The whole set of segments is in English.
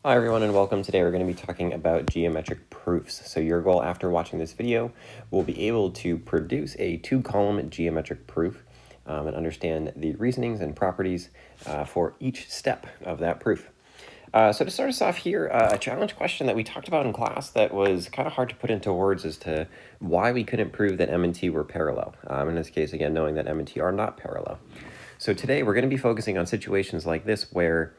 Hi everyone and welcome. Today we're going to be talking about geometric proofs. So your goal after watching this video will be able to produce a two-column geometric proof and understand the reasonings and properties for each step of that proof. So to start us off here, a challenge question that we talked about in class that was kind of hard to put into words as to why we couldn't prove that M and T were parallel. In this case, again, knowing that M and T are not parallel. So today we're going to be focusing on situations like this where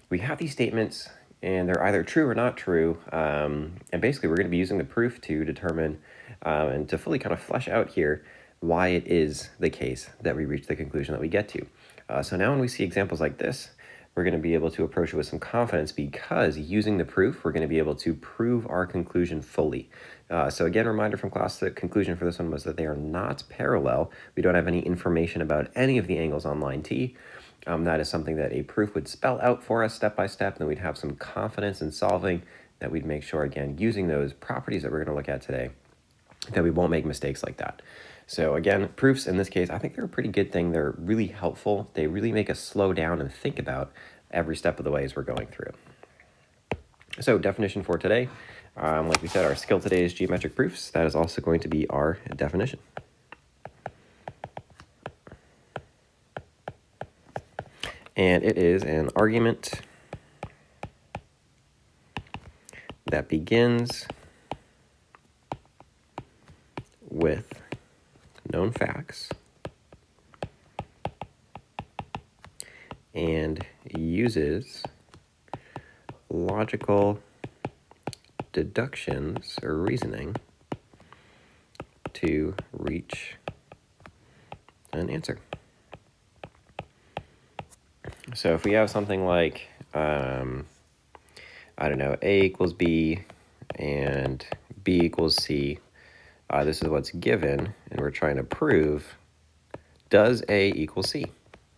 we have these statements and they're either true or not true. And basically, we're going to be using the proof to determine and to fully kind of flesh out here why it is the case that we reach the conclusion that we get to. So now when we see examples like this, we're going to be able to approach it with some confidence because using the proof, we're going to be able to prove our conclusion fully. So again, reminder from class, the conclusion for this one was that they are not parallel. We don't have any information about any of the angles on line T. That is something that a proof would spell out for us step by step, and then we'd have some confidence in solving that we'd make sure, again, using those properties that we're going to look at today, that we won't make mistakes like that. So again, proofs in this case, I think they're a pretty good thing. They're really helpful. They really make us slow down and think about every step of the way as we're going through. So definition for today, like we said, our skill today is geometric proofs. That is also going to be our definition. And it is an argument that begins with known facts and uses logical deductions or reasoning to reach an answer. So if we have something like, I don't know, A equals B and B equals C, this is what's given, and we're trying to prove, does A equal C?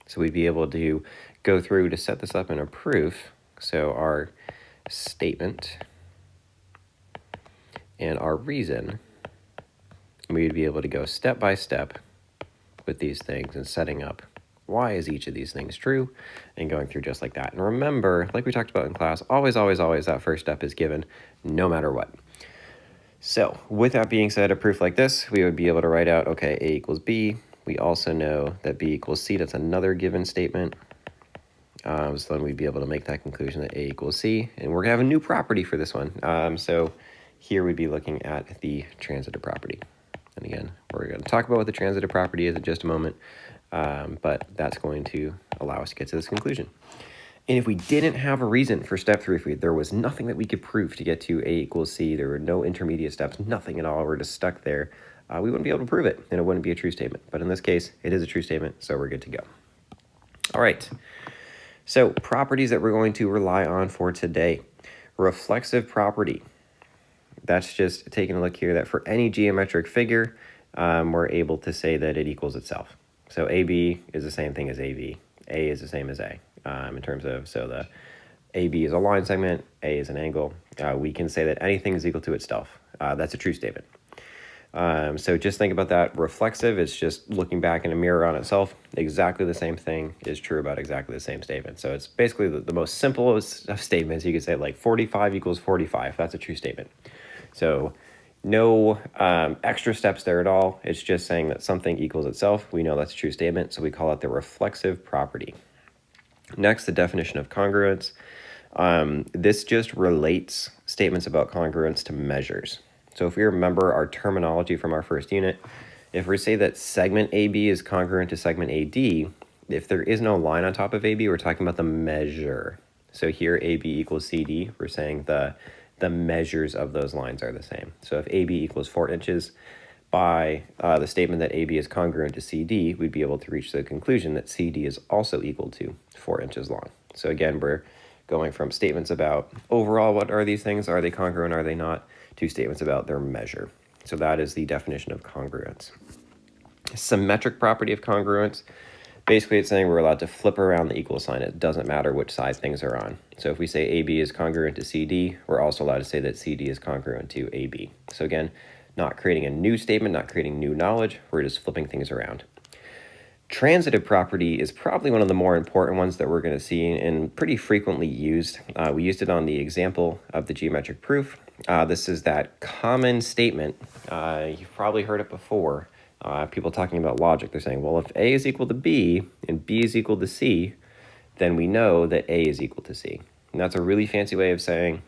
So we'd be able to go through to set this up in a proof. So our statement and our reason, we'd be able to go step by step with these things and setting up why is each of these things true and going through just like that. And remember, like we talked about in class, always, always, always that first step is given no matter what. So with that being said, a proof like this, we would be able to write out, okay, A equals B. We also know that B equals C. That's another given statement. So then we'd be able to make that conclusion that A equals C. And we're going to have a new property for this one. So here we'd be looking at the transitive property. And again, we're going to talk about what the transitive property is in just a moment. But that's going to allow us to get to this conclusion. And if we didn't have a reason for step 3, if there was nothing that we could prove to get to A equals C, there were no intermediate steps, nothing at all, we're just stuck there, we wouldn't be able to prove it, and it wouldn't be a true statement. But in this case, it is a true statement, so we're good to go. All right, so properties that we're going to rely on for today. Reflexive property. That's just taking a look here that for any geometric figure, we're able to say that it equals itself. So AB is the same thing as AV. A is the same as A in terms of, so the AB is a line segment, A is an angle. We can say that anything is equal to itself. That's a true statement. So just think about that. Reflexive is just looking back in a mirror on itself. Exactly the same thing is true about exactly the same statement. So it's basically the most simplest of statements. You could say like 45 equals 45. That's a true statement. So no extra steps there at all. It's just saying that something equals itself. We know that's a true statement, so we call it the reflexive property. Next, the definition of congruence. This just relates statements about congruence to measures. So if we remember our terminology from our first unit, if we say that segment AB is congruent to segment AD, if there is no line on top of AB, we're talking about the measure. So here AB equals CD, we're saying the measures of those lines are the same. So if AB equals 4 inches, by the statement that AB is congruent to CD, we'd be able to reach the conclusion that CD is also equal to 4 inches long. So again, we're going from statements about overall, what are these things? Are they congruent? Are they not? To statements about their measure. So that is the definition of congruence. Symmetric property of congruence. Basically, it's saying we're allowed to flip around the equal sign. It doesn't matter which side things are on. So if we say AB is congruent to CD, we're also allowed to say that CD is congruent to AB. So again, not creating a new statement, not creating new knowledge. We're just flipping things around. Transitive property is probably one of the more important ones that we're going to see and pretty frequently used. We used it on the example of the geometric proof. This is that common statement. You've probably heard it before. People talking about logic. They're saying, well, if A is equal to B and B is equal to C, then we know that A is equal to C. And that's a really fancy way of saying,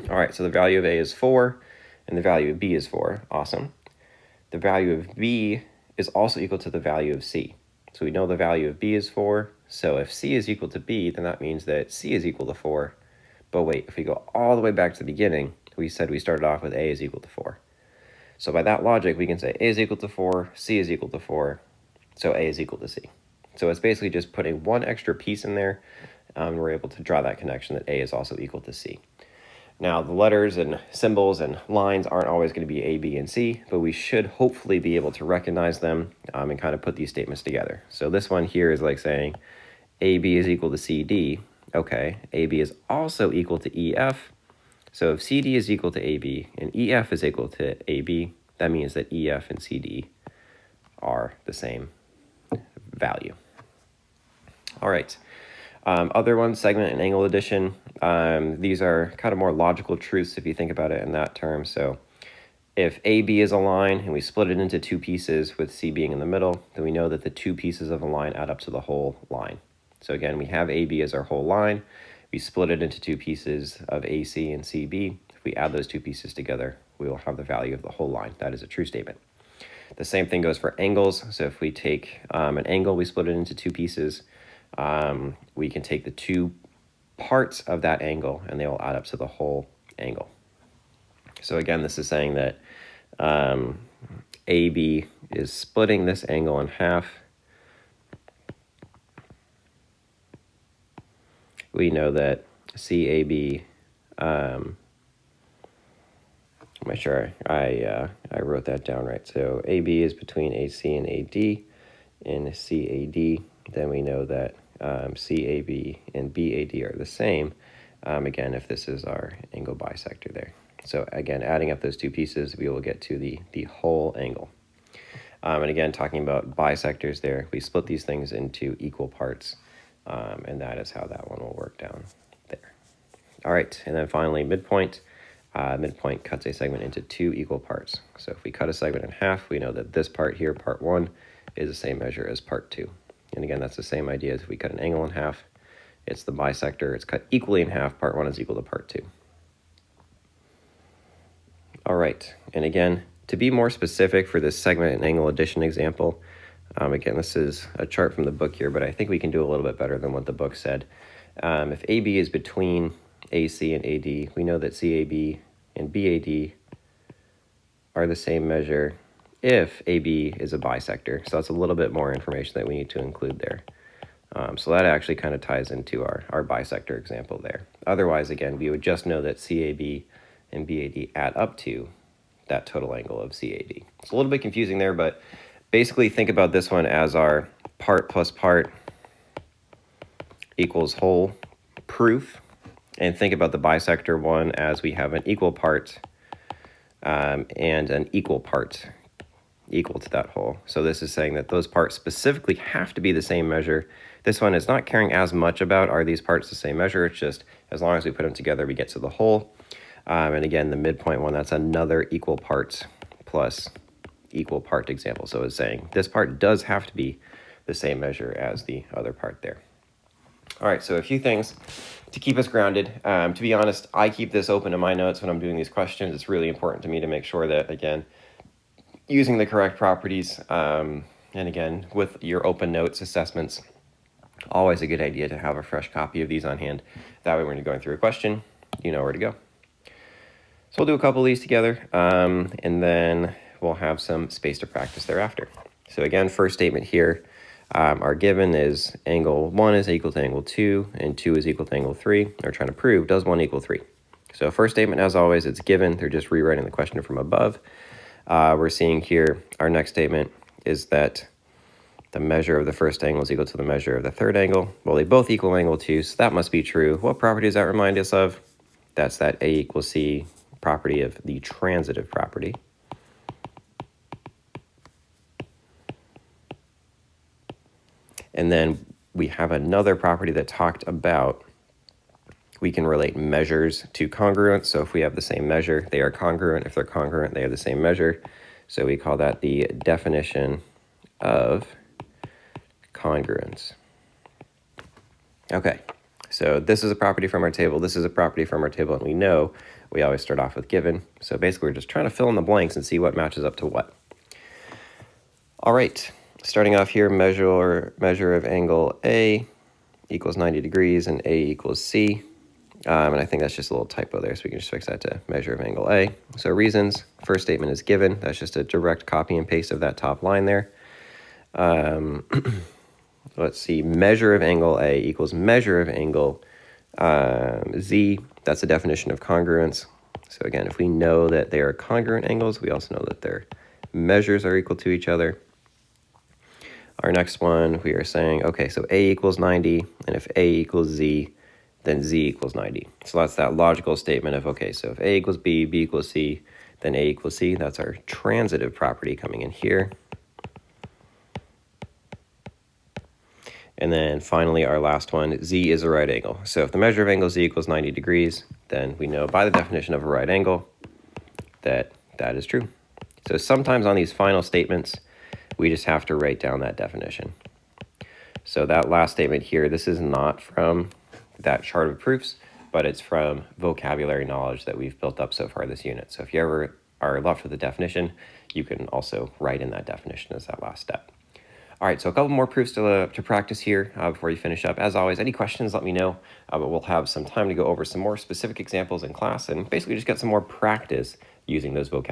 all right, so the value of A is 4 and the value of B is 4. Awesome. The value of B is also equal to the value of C. So we know the value of B is 4. So if C is equal to B, then that means that C is equal to 4. But wait, if we go all the way back to the beginning, we said we started off with A is equal to 4. So by that logic, we can say A is equal to 4, C is equal to 4, so A is equal to C. So it's basically just putting one extra piece in there, and we're able to draw that connection that A is also equal to C. Now, the letters and symbols and lines aren't always going to be A, B, and C, but we should hopefully be able to recognize them and kind of put these statements together. So this one here is like saying AB is equal to CD. Okay, AB is also equal to EF. So if CD is equal to AB and EF is equal to AB, that means that EF and CD are the same value. All right. Other ones, segment and angle addition. These are kind of more logical truths if you think about it in that term. So if AB is a line and we split it into two pieces with C being in the middle, then we know that the two pieces of a line add up to the whole line. So again, we have AB as our whole line. We split it into two pieces of AC and CB. If we add those two pieces together, we will have the value of the whole line. That is a true statement. The same thing goes for angles. So if we take an angle, we split it into two pieces. We can take the two parts of that angle and they will add up to the whole angle. So again, this is saying that AB is splitting this angle in half. We know that CAB, I'm not sure I wrote that down right. So AB is between AC and AD, and CAD, then we know that CAB and BAD are the same, again, if this is our angle bisector there. So again, adding up those two pieces, we will get to the whole angle. And again, talking about bisectors there, we split these things into equal parts, and that is how that one will work down there. All right, and then finally, midpoint. Midpoint cuts a segment into two equal parts. So if we cut a segment in half, we know that this part here, part 1, is the same measure as part 2. And again, that's the same idea as if we cut an angle in half. It's the bisector. It's cut equally in half. Part 1 is equal to part 2. All right, and again, to be more specific for this segment and angle addition example, again, this is a chart from the book here, but I think we can do a little bit better than what the book said. If AB is between AC and AD, we know that CAB and BAD are the same measure if AB is a bisector. So that's a little bit more information that we need to include there. So that actually kind of ties into our bisector example there. Otherwise, again, we would just know that CAB and BAD add up to that total angle of CAD. It's a little bit confusing there, but basically think about this one as our part plus part equals whole proof. And think about the bisector one as we have an equal part and an equal part equal to that whole. So this is saying that those parts specifically have to be the same measure. This one is not caring as much about are these parts the same measure. It's just as long as we put them together, we get to the whole. And again, the midpoint one, that's another equal parts plus equal part example. So it's saying this part does have to be the same measure as the other part there. All right, so a few things to keep us grounded. To be honest, I keep this open in my notes when I'm doing these questions. It's really important to me to make sure that, again, using the correct properties, and again, with your open notes assessments, always a good idea to have a fresh copy of these on hand. That way when you're going through a question, you know where to go. So we'll do a couple of these together, and then we'll have some space to practice thereafter. So again, first statement here, our given is angle 1 is equal to angle 2, and 2 is equal to angle 3. They're trying to prove, does 1 equal 3? So first statement, as always, it's given. They're just rewriting the question from above. We're seeing here, our next statement is that the measure of the first angle is equal to the measure of the third angle. Well, they both equal angle 2, so that must be true. What property does that remind us of? That's that A equals C property of the transitive property. And then we have another property that talked about we can relate measures to congruence. So if we have the same measure, they are congruent. If they're congruent, they have the same measure. So we call that the definition of congruence. Okay, so this is a property from our table. This is a property from our table, and we know we always start off with given. So basically, we're just trying to fill in the blanks and see what matches up to what. All right, starting off here, measure of angle A equals 90 degrees, and A equals C. And I think that's just a little typo there, so we can just fix that to measure of angle A. So reasons, first statement is given. That's just a direct copy and paste of that top line there. Let's see, measure of angle A equals measure of angle Z. That's the definition of congruence. So again, if we know that they are congruent angles, we also know that their measures are equal to each other. Our next one, we are saying, okay, so A equals 90, and if A equals Z, then Z equals 90. So that's that logical statement of, okay, so if A equals B, B equals C, then A equals C. That's our transitive property coming in here. And then finally, our last one, Z is a right angle. So if the measure of angle Z equals 90 degrees, then we know by the definition of a right angle that that is true. So sometimes on these final statements, we just have to write down that definition. So that last statement here, this is not from that chart of proofs, but it's from vocabulary knowledge that we've built up so far this unit. So if you ever are left with a definition, you can also write in that definition as that last step. All right, so a couple more proofs to practice here before you finish up. As always, any questions, let me know, but we'll have some time to go over some more specific examples in class and basically just get some more practice using those vocabulary.